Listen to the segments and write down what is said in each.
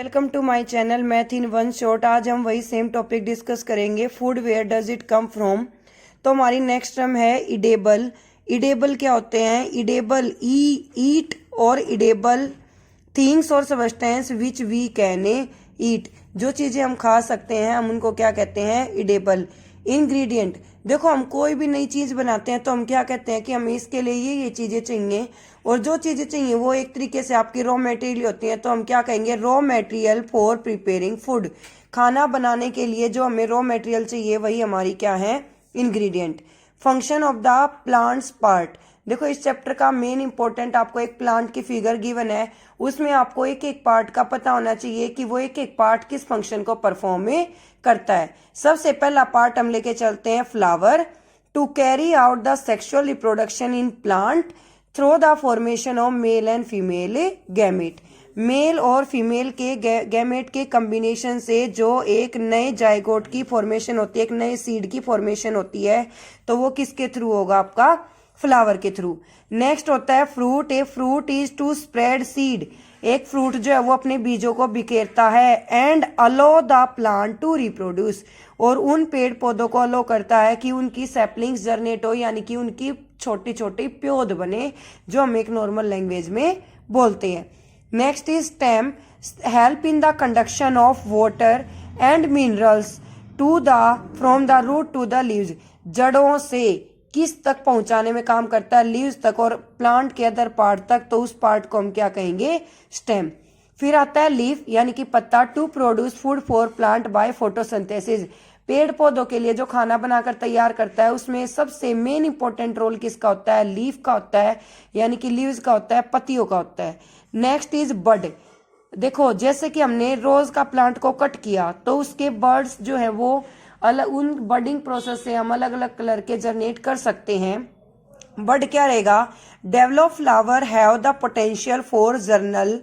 Welcome to my channel math in one shot. आज हम वही सेम टॉपिक डिस्कस करेंगे, food where does it come from. तो हमारी नेक्स्ट टर्म है इडेबल। इडेबल क्या होते हैं? इडेबल ईट और इडेबल थिंग्स और substance which we can eat. जो चीजें हम खा सकते हैं हम उनको क्या कहते हैं? इडेबल। इंग्रेडिएंट, देखो हम कोई भी नई चीज बनाते हैं तो हम क्या कहते हैं कि हमें इसके लिए ये चीजें चाहिए, और जो चीजें चाहिए वो एक तरीके से आपकी रॉ मटेरियल होती है, तो हम क्या कहेंगे? Raw material for preparing food. खाना बनाने के लिए जो हमें रॉ मटेरियल चाहिए वही हमारी क्या है? Ingredient. Function of the plants part, देखो इस चैप्टर का मेन इंपॉर्टेंट आपको एक प्लांट की फिगर गिवन है, उसमें आपको एक एक पार्ट का पता होना चाहिए कि वो एक एक पार्ट किस फंक्शन को परफॉर्म करता है। सबसे पहला पार्ट हम लेके चलते हैं flower. To carry out the sexual reproduction in plant through the formation of male and female gamete. Male और फीमेल के गैमेट के कॉम्बिनेशन से जो एक नए जाइगोट की फॉर्मेशन होती है, एक नए सीड की फॉर्मेशन होती है, तो वो किसके थ्रू होगा? आपका फ्लावर के थ्रू। नेक्स्ट होता है fruit. A fruit is to spread seed, एक फ्रूट जो है वो अपने बीजों को बिखेरता है। And allow the plant to reproduce, और उन पेड़ पौधों को अलो करता है कि उनकी सैपलिंग्स जर्नेट हो, यानी कि उनकी छोटी छोटी प्योद बने, जो हम एक नॉर्मल लैंग्वेज में बोलते हैं। Next is stem, help in the conduction of water and minerals to the from the root to the leaves, जड़ों से किस तक पहुंचाने में काम करता है? लीव्स तक और प्लांट के अदर पार्ट तक, तो उस पार्ट को हम क्या कहेंगे? स्टेम। फिर आता है लीफ यानी कि पत्ता। To produce food for plant by photosynthesis, पेड़ पौधों के लिए जो खाना बनाकर तैयार करता है उसमें सबसे मेन इंपॉर्टेंट रोल किसका होता है? लीफ का होता है, यानी कि लीव्स का होता है, पत्तियों का होता है। नेक्स्ट इज बड। देखो जैसे कि हमने रोज का प्लांट को कट किया तो उसके बर्ड्स जो है वो अलग, उन बडिंग प्रोसेस से हम अलग अलग कलर के जनरेट कर सकते हैं। बड क्या रहेगा? Develop flower have the potential for journal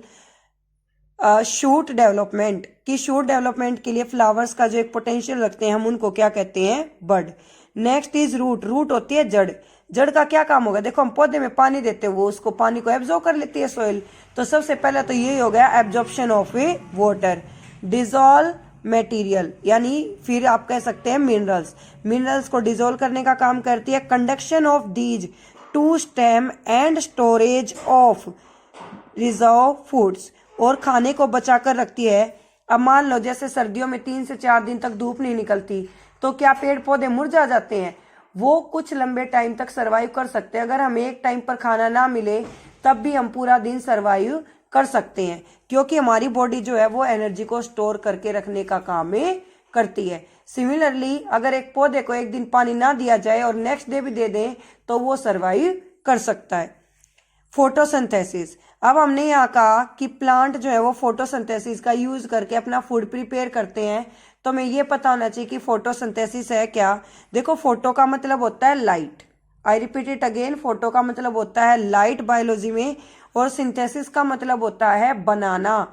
shoot development, कि शूट डेवलपमेंट के लिए फ्लावर्स का जो एक पोटेंशियल रखते हैं हम उनको क्या कहते हैं? Bud. Next is root. Root होती है जड़। जड़ का क्या काम होगा? देखो हम पौधे में पानी देते हैं, वो उसको पानी को एब्जॉर्ब कर लेती है सॉइल, तो सबसे पहले तो ये हो गया absorption of A water. Dissolve material, यानी फिर आप कह सकते हैं मिनरल्स। मिनरल्स को डिजोल्व करने का काम करती है। Conduction of these two stem and storage of reserve foods, और खाने को बचा कर रखती है। अब मान लो जैसे सर्दियों में 3 से 4 दिन तक धूप नहीं निकलती, तो क्या पेड़ पौधे मुरझा जाते हैं? वो कुछ लंबे टाइम तक सरवाइव कर सकते हैं। अगर हमें एक टाइम पर खाना ना मिले तब भी हम पूरा दिन सरवाइव कर सकते हैं, क्योंकि हमारी बॉडी जो है वो एनर्जी को स्टोर करके रखने का काम करती है। सिमिलरली अगर एक पौधे को एक दिन पानी ना दिया जाए और नेक्स्ट डे भी दे दें तो वो सरवाइव कर सकता है। फोटोसिंथेसिस, अब हमने यहाँ कहा कि प्लांट जो है वो फोटोसिंथेसिस का यूज करके अपना फूड प्रिपेयर करते हैं, तो हमें ये पता होना चाहिए कि फोटोसिंथेसिस है क्या। देखो फोटो का मतलब होता है light, I repeat it again, photo का मतलब होता है लाइट बायोलॉजी में, और सिंथेसिस का मतलब होता है बनाना।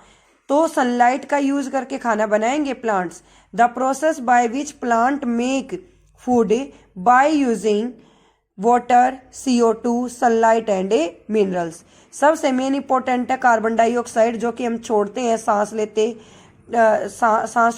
तो सनलाइट का यूज करके खाना बनाएंगे plants. The process by which plant make food by using water, CO2, sunlight and minerals. सबसे मेन इंपॉर्टेंट है कार्बन डाइऑक्साइड, जो कि हम छोड़ते हैं सांस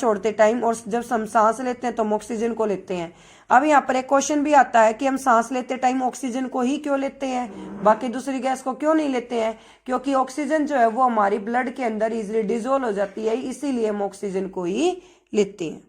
छोड़ते टाइम, और जब हम सांस लेते हैं तो हम ऑक्सीजन को लेते हैं। अब यहाँ पर एक क्वेश्चन भी आता है कि हम सांस लेते टाइम ऑक्सीजन को ही क्यों लेते हैं, बाकी दूसरी गैस को क्यों नहीं लेते हैं? क्योंकि ऑक्सीजन जो है वो हमारी ब्लड के अंदर इजिली डिजोल्व हो जाती है, इसीलिए हम ऑक्सीजन को ही लेते हैं।